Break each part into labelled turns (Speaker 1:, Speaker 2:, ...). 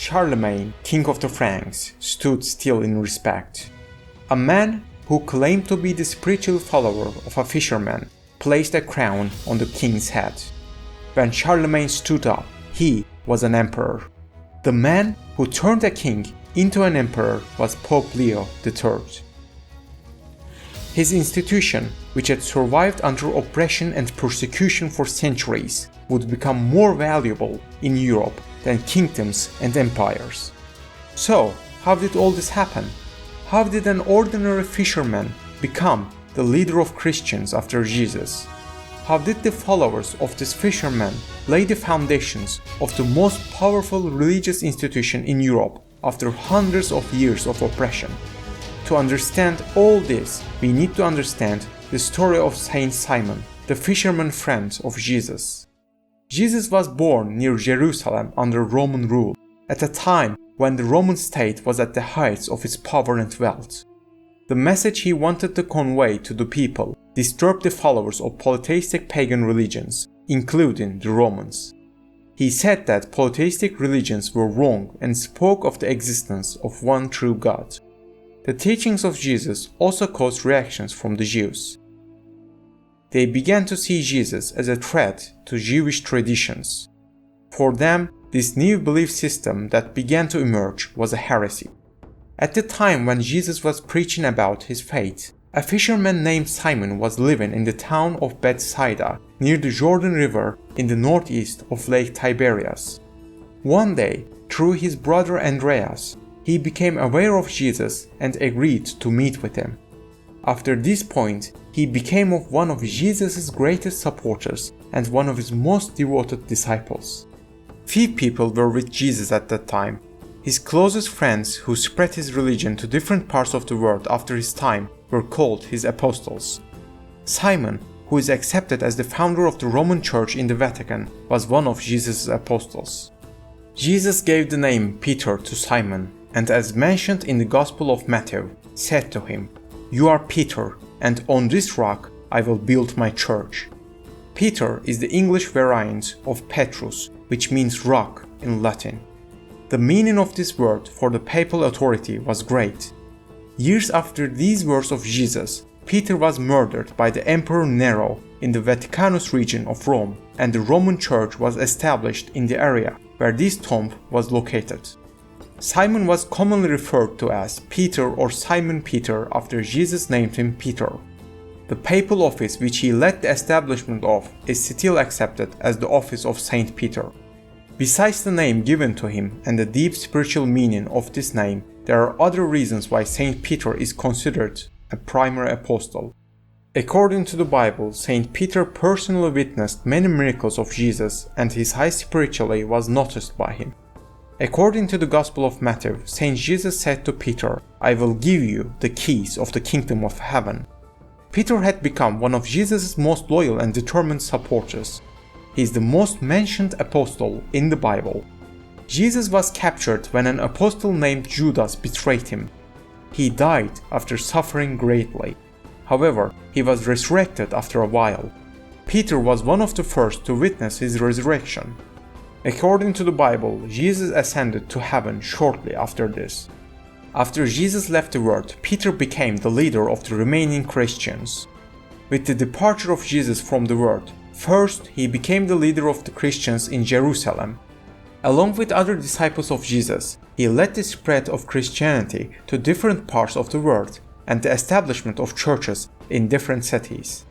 Speaker 1: Charlemagne, king of the Franks, stood still in respect. A man who claimed to be the spiritual follower of a fisherman placed a crown on the king's head. When Charlemagne stood up, he was an emperor. The man who turned a king into an emperor was Pope Leo III. His institution, which had survived under oppression and persecution for centuries, would become more valuable in Europe than kingdoms and empires. So, how did all this happen? How did an ordinary fisherman become the leader of Christians after Jesus? How did the followers of this fisherman lay the foundations of the most powerful religious institution in Europe after hundreds of years of oppression? To understand all this, we need to understand the story of Saint Simon, the fisherman friend of Jesus. Jesus was born near Jerusalem under Roman rule, at a time when the Roman state was at the heights of its power and wealth. The message he wanted to convey to the people disturbed the followers of polytheistic pagan religions, including the Romans. He said that polytheistic religions were wrong and spoke of the existence of one true God. The teachings of Jesus also caused reactions from the Jews. They began to see Jesus as a threat to Jewish traditions. For them, this new belief system that began to emerge was a heresy. At the time when Jesus was preaching about his faith, a fisherman named Simon was living in the town of Bethsaida near the Jordan River in the northeast of Lake Tiberias. One day, through his brother Andreas, he became aware of Jesus and agreed to meet with him. After this point, he became one of Jesus' greatest supporters and one of his most devoted disciples. Few people were with Jesus at that time. His closest friends who spread his religion to different parts of the world after his time were called his apostles. Simon, who is accepted as the founder of the Roman Church in the Vatican, was one of Jesus' apostles. Jesus gave the name Peter to Simon, and as mentioned in the Gospel of Matthew, said to him, "You are Peter, and on this rock I will build my church." Peter is the English variant of Petrus, which means rock in Latin. The meaning of this word for the papal authority was great. Years after these words of Jesus, Peter was murdered by the Emperor Nero in the Vaticanus region of Rome, and the Roman Church was established in the area where this tomb was located. Simon was commonly referred to as Peter or Simon Peter after Jesus named him Peter. The papal office which he led the establishment of is still accepted as the office of Saint Peter. Besides the name given to him and the deep spiritual meaning of this name, there are other reasons why Saint Peter is considered a primary apostle. According to the Bible, Saint Peter personally witnessed many miracles of Jesus, and his high spirituality was noticed by him. According to the Gospel of Matthew, Saint Jesus said to Peter, "I will give you the keys of the kingdom of heaven." Peter had become one of Jesus' most loyal and determined supporters. He is the most mentioned apostle in the Bible. Jesus was captured when an apostle named Judas betrayed him. He died after suffering greatly. However, he was resurrected after a while. Peter was one of the first to witness his resurrection. According to the Bible, Jesus ascended to heaven shortly after this. After Jesus left the world, Peter became the leader of the remaining Christians. With the departure of Jesus from the world, first he became the leader of the Christians in Jerusalem. Along with other disciples of Jesus, he led the spread of Christianity to different parts of the world and the establishment of churches in different cities.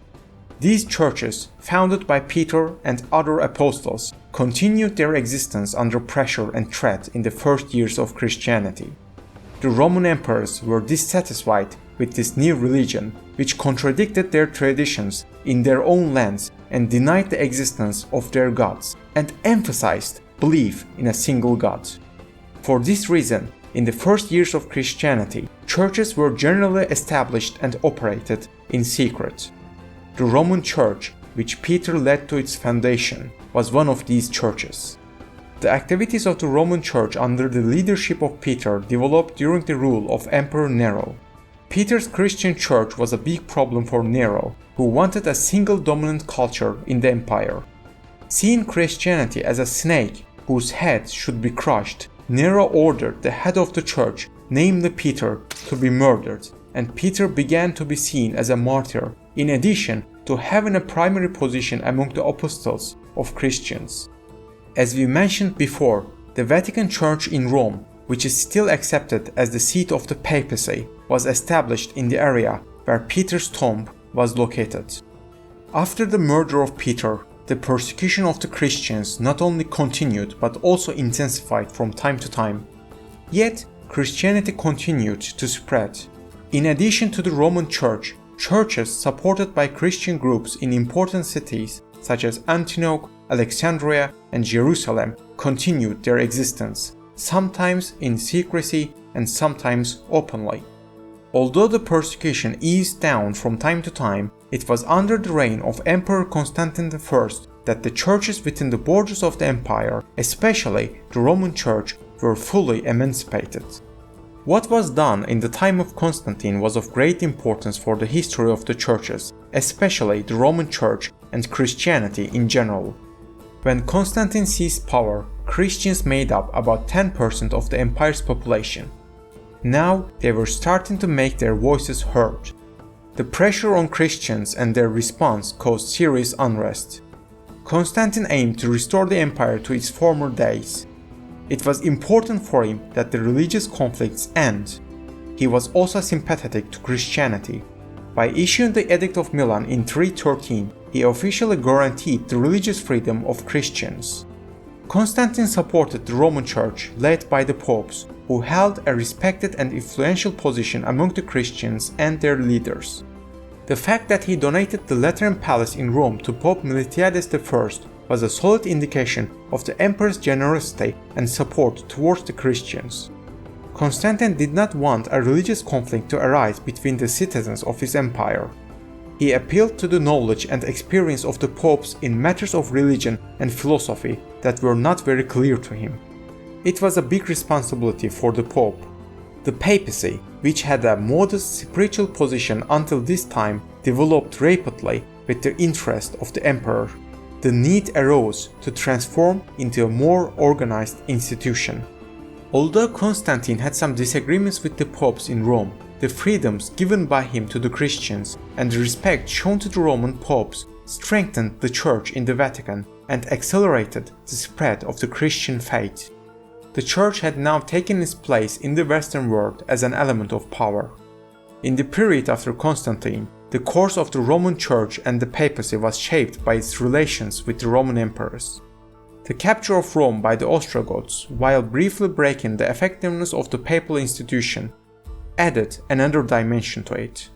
Speaker 1: These churches, founded by Peter and other apostles, continued their existence under pressure and threat in the first years of Christianity. The Roman emperors were dissatisfied with this new religion, which contradicted their traditions in their own lands and denied the existence of their gods, and emphasized belief in a single God. For this reason, in the first years of Christianity, churches were generally established and operated in secret. The Roman Church, which Peter led to its foundation, was one of these churches. The activities of the Roman Church under the leadership of Peter developed during the rule of Emperor Nero. Peter's Christian church was a big problem for Nero, who wanted a single dominant culture in the empire. Seeing Christianity as a snake whose head should be crushed, Nero ordered the head of the church, namely Peter, to be murdered, and Peter began to be seen as a martyr, in addition to having a primary position among the apostles of Christians. As we mentioned before, the Vatican Church in Rome, which is still accepted as the seat of the Papacy, was established in the area where Peter's tomb was located. After the murder of Peter, the persecution of the Christians not only continued but also intensified from time to time. Yet, Christianity continued to spread. In addition to the Roman Church, churches supported by Christian groups in important cities such as Antioch, Alexandria, and Jerusalem continued their existence, sometimes in secrecy and sometimes openly. Although the persecution eased down from time to time, it was under the reign of Emperor Constantine I that the churches within the borders of the empire, especially the Roman Church, were fully emancipated. What was done in the time of Constantine was of great importance for the history of the churches, especially the Roman Church and Christianity in general. When Constantine seized power, Christians made up about 10% of the empire's population. Now they were starting to make their voices heard. The pressure on Christians and their response caused serious unrest. Constantine aimed to restore the empire to its former days. It was important for him that the religious conflicts end. He was also sympathetic to Christianity. By issuing the Edict of Milan in 313, he officially guaranteed the religious freedom of Christians. Constantine supported the Roman Church led by the popes, who held a respected and influential position among the Christians and their leaders. The fact that he donated the Lateran Palace in Rome to Pope Miltiades I was a solid indication of the emperor's generosity and support towards the Christians. Constantine did not want a religious conflict to arise between the citizens of his empire. He appealed to the knowledge and experience of the popes in matters of religion and philosophy that were not very clear to him. It was a big responsibility for the pope. The papacy, which had a modest spiritual position until this time, developed rapidly with the interest of the emperor. The need arose to transform into a more organized institution. Although Constantine had some disagreements with the popes in Rome, the freedoms given by him to the Christians and the respect shown to the Roman popes strengthened the Church in the Vatican and accelerated the spread of the Christian faith. The Church had now taken its place in the Western world as an element of power. In the period after Constantine, the course of the Roman Church and the Papacy was shaped by its relations with the Roman emperors. The capture of Rome by the Ostrogoths, while briefly breaking the effectiveness of the papal institution, added another dimension to it.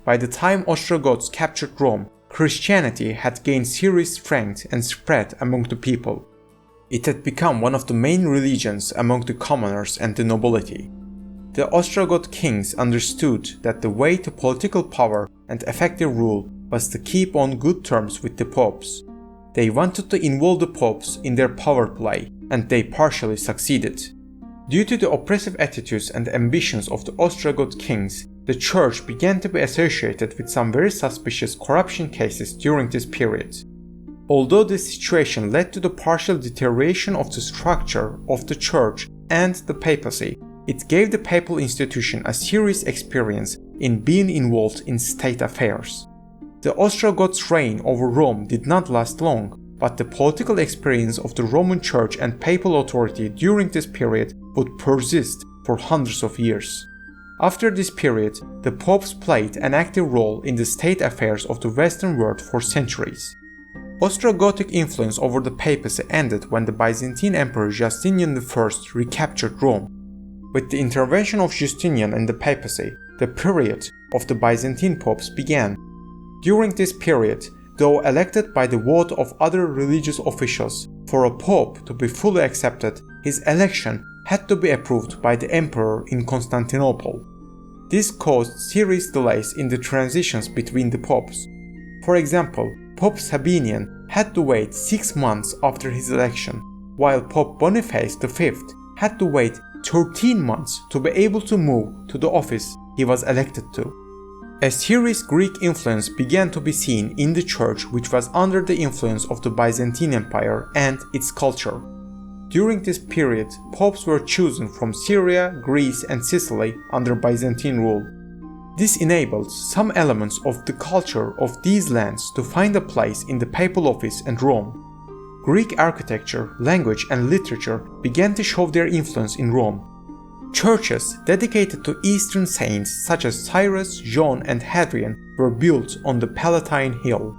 Speaker 1: By the time Ostrogoths captured Rome, Christianity had gained serious strength and spread among the people. It had become one of the main religions among the commoners and the nobility. The Ostrogoth kings understood that the way to political power and effective rule was to keep on good terms with the popes. They wanted to involve the popes in their power play, and they partially succeeded. Due to the oppressive attitudes and ambitions of the Ostrogoth kings, the church began to be associated with some very suspicious corruption cases during this period. Although this situation led to the partial deterioration of the structure of the church and the papacy, it gave the papal institution a serious experience in being involved in state affairs. The Ostrogoths' reign over Rome did not last long, but the political experience of the Roman Church and papal authority during this period would persist for hundreds of years. After this period, the popes played an active role in the state affairs of the Western world for centuries. Ostrogothic influence over the papacy ended when the Byzantine Emperor Justinian I recaptured Rome. With the intervention of Justinian and the papacy, the period of the Byzantine popes began. During this period, though elected by the vote of other religious officials, for a pope to be fully accepted, his election had to be approved by the emperor in Constantinople. This caused serious delays in the transitions between the popes. For example, Pope Sabinian had to wait 6 months after his election, while Pope Boniface V had to wait 13 months to be able to move to the office he was elected to. A serious Greek influence began to be seen in the church, which was under the influence of the Byzantine Empire and its culture. During this period, popes were chosen from Syria, Greece, and Sicily under Byzantine rule. This enabled some elements of the culture of these lands to find a place in the papal office and Rome. Greek architecture, language, and literature began to show their influence in Rome. Churches dedicated to Eastern saints such as Cyrus, John, and Hadrian were built on the Palatine Hill.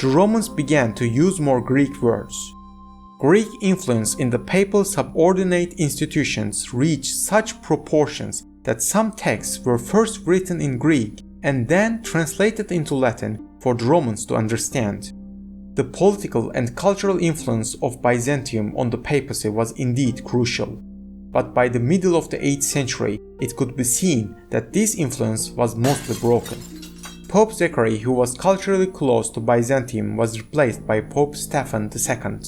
Speaker 1: The Romans began to use more Greek words. Greek influence in the papal subordinate institutions reached such proportions that some texts were first written in Greek and then translated into Latin for the Romans to understand. The political and cultural influence of Byzantium on the papacy was indeed crucial, but by the middle of the 8th century it could be seen that this influence was mostly broken. Pope Zachary, who was culturally close to Byzantium, was replaced by Pope Stephen II.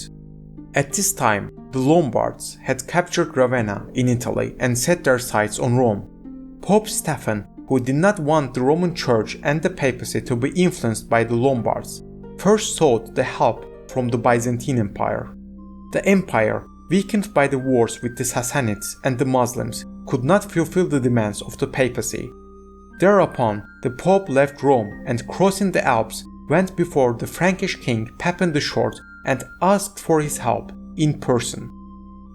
Speaker 1: At this time, the Lombards had captured Ravenna in Italy and set their sights on Rome. Pope Stephen, who did not want the Roman Church and the papacy to be influenced by the Lombards, first sought the help from the Byzantine Empire. The empire, weakened by the wars with the Sassanids and the Muslims, could not fulfill the demands of the papacy. Thereupon, the Pope left Rome and, crossing the Alps, went before the Frankish king Pepin the Short and asked for his help in person.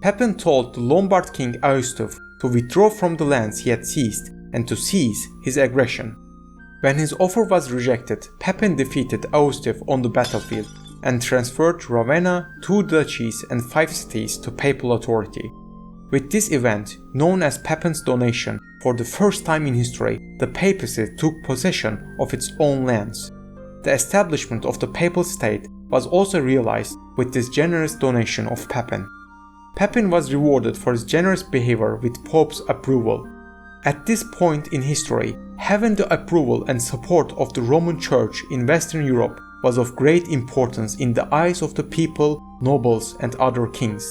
Speaker 1: Pepin told the Lombard king Austulf to withdraw from the lands he had seized and to cease his aggression. When his offer was rejected, Pepin defeated Austulf on the battlefield and transferred Ravenna, 2 duchies, and 5 cities to papal authority. With this event, known as Pepin's donation, for the first time in history, the papacy took possession of its own lands. The establishment of the papal state was also realized with this generous donation of Pepin. Pepin was rewarded for his generous behavior with Pope's approval. At this point in history, having the approval and support of the Roman Church in Western Europe was of great importance in the eyes of the people, nobles, and other kings.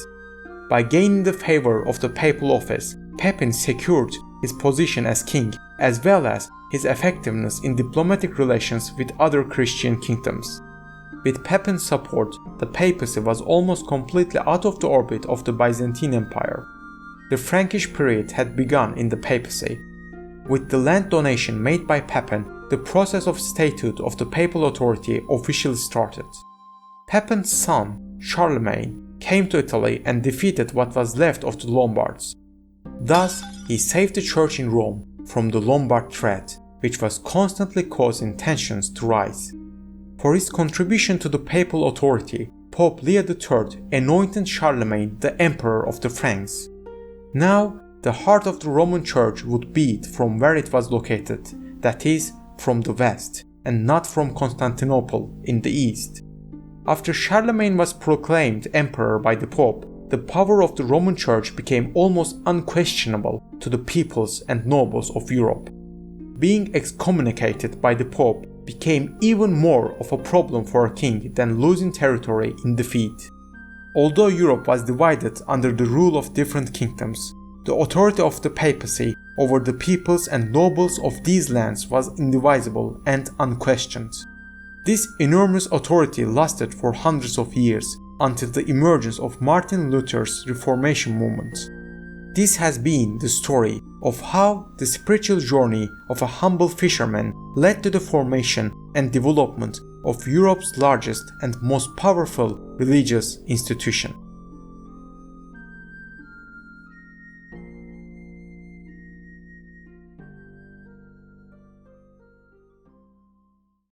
Speaker 1: By gaining the favor of the papal office, Pepin secured his position as king as well as his effectiveness in diplomatic relations with other Christian kingdoms. With Pepin's support, the papacy was almost completely out of the orbit of the Byzantine Empire. The Frankish period had begun in the papacy. With the land donation made by Pepin, the process of statehood of the papal authority officially started. Pepin's son, Charlemagne, came to Italy and defeated what was left of the Lombards. Thus, he saved the church in Rome from the Lombard threat, which was constantly causing tensions to rise. For his contribution to the papal authority, Pope Leo III anointed Charlemagne the Emperor of the Franks. Now, the heart of the Roman Church would beat from where it was located, that is, from the west, and not from Constantinople in the east. After Charlemagne was proclaimed emperor by the Pope, the power of the Roman Church became almost unquestionable to the peoples and nobles of Europe. Being excommunicated by the Pope became even more of a problem for a king than losing territory in defeat. Although Europe was divided under the rule of different kingdoms, the authority of the papacy over the peoples and nobles of these lands was indivisible and unquestioned. This enormous authority lasted for hundreds of years until the emergence of Martin Luther's Reformation movement. This has been the story of how the spiritual journey of a humble fisherman led to the formation and development of Europe's largest and most powerful religious institution.